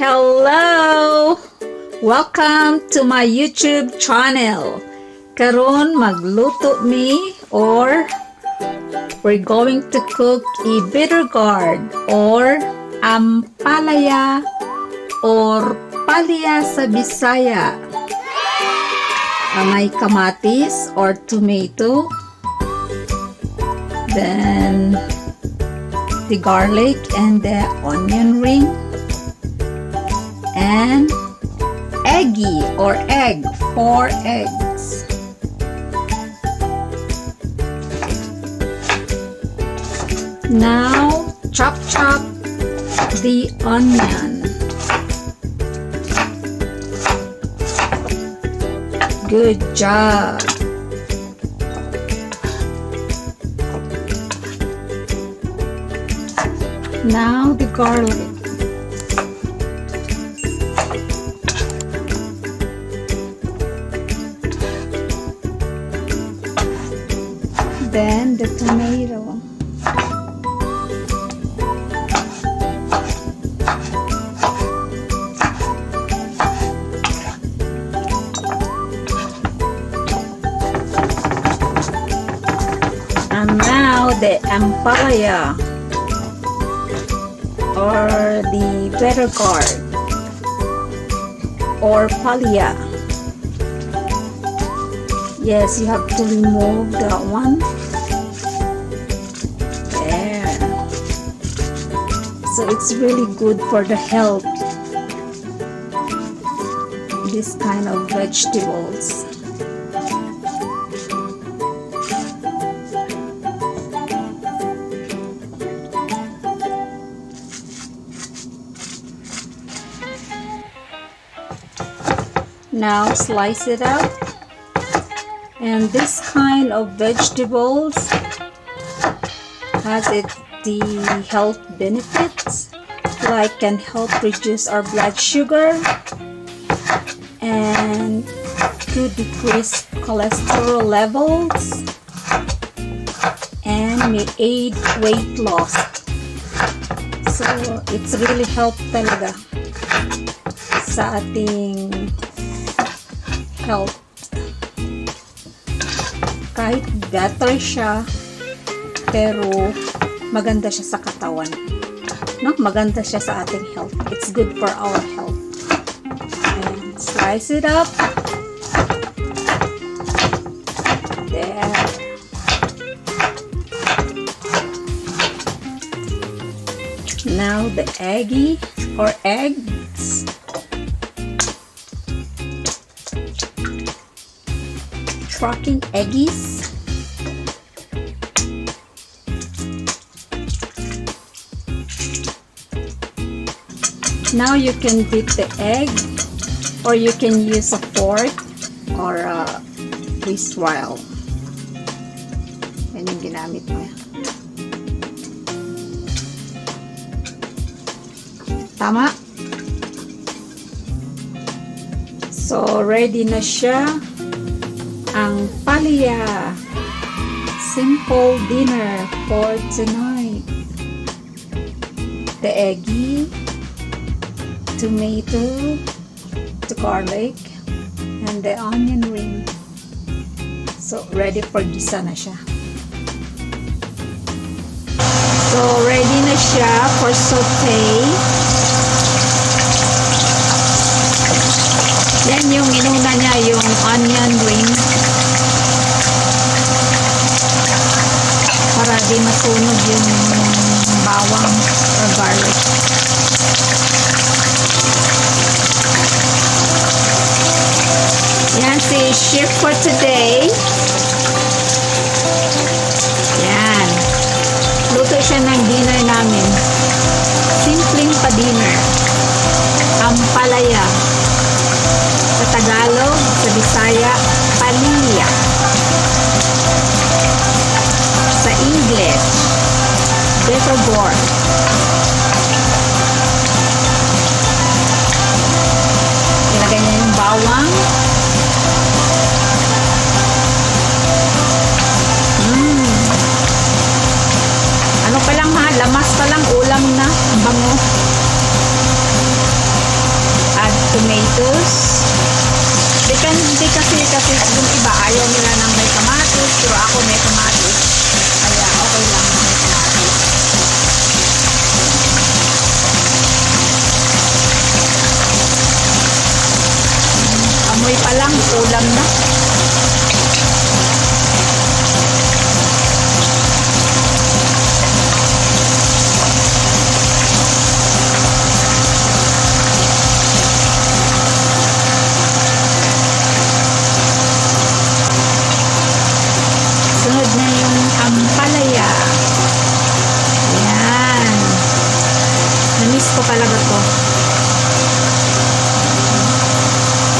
Hello! Welcome to my YouTube channel. Karon magluto mi or we're going to cook a bitter gourd or ampalaya or paliya sa Bisaya. May kamatis or tomato. Then the garlic and the onion ring. And eggy or egg, 4 eggs. Now chop the onion. Good job. Now the garlic. Then the tomato. And now the ampalaya or the bitter gourd or paliya. Yes, you have to remove that one. There. So it's really good for the health. This kind of vegetables. Now slice it up. And this kind of vegetables has the health benefits, like can help reduce our blood sugar and to decrease cholesterol levels and may aid weight loss. So it's really help talaga sa ating health. Kahit better siya, pero maganda siya sa katawan. No? Maganda siya sa ating health. It's good for our health. And slice it up. There. Now the eggy or eggs. Cracking eggies. Now you can dip the egg or you can use a fork or a twist wheel. Yan yung ginamit mo. Tama? So ready na siya. Ang paliya, simple dinner for tonight. The eggy, tomato, the garlic, and the onion ring. So ready for gisa na siya. So ready na siya for saute. Yan yung inuna niya, yung onion ring. Para di masunog yung bawang or garlic. Yan si chef for today. Yan. Luto siya ng dinner namin. Simpleng pa-dinner. Ampalaya. Sa Tagalog, sa Bisaya, paliya. Sa English, bitter gourd. Ilagay niya yung bawang. Ano pa lang ha, lamas pa lang, ulam na, bango. ulam na. Sunod na yung ampalaya. Ayan. Namiss ko talaga to.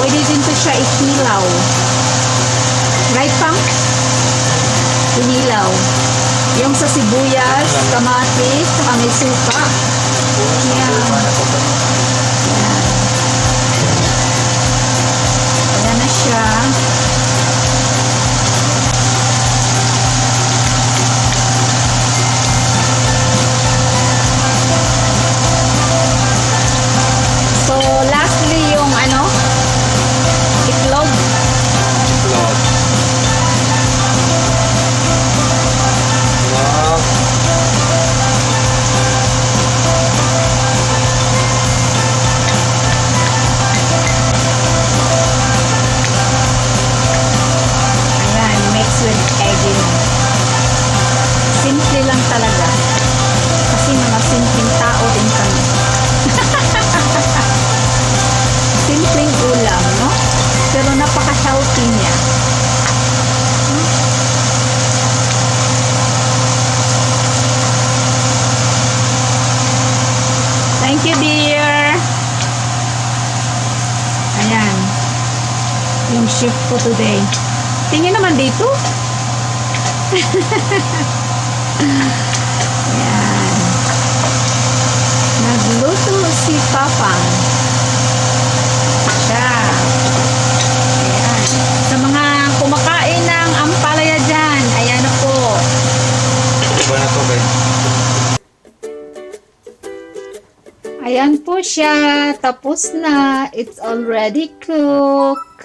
Pwede din to siya ihilaw. Right, Pam? Inilaw. Yung sa sibuyas, kamatis, saka may suka. Ayan. Ayan na siya. So, lastly, yung ano, itlog. Itlog. Wow. Ayan, mix with egg yun. Simple lang talaga. Kasi mga simpleng tao din kami. Simpleng ulam, no? Pero napaka-healthy niya. Thank you, dear. Ayan. Yung shift ko today. Tingin naman dito. Ayan. Nagluto si Papang. Siya. Ayan. Sa mga kumakain ng ampalaya dyan, ayan na po. Iba na to, guys. Ayan po siya. Tapos na. It's already cooked.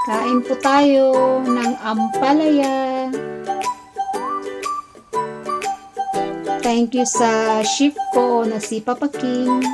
Kain po tayo ng ampalaya. Thank you sa chef ko na si Papa King.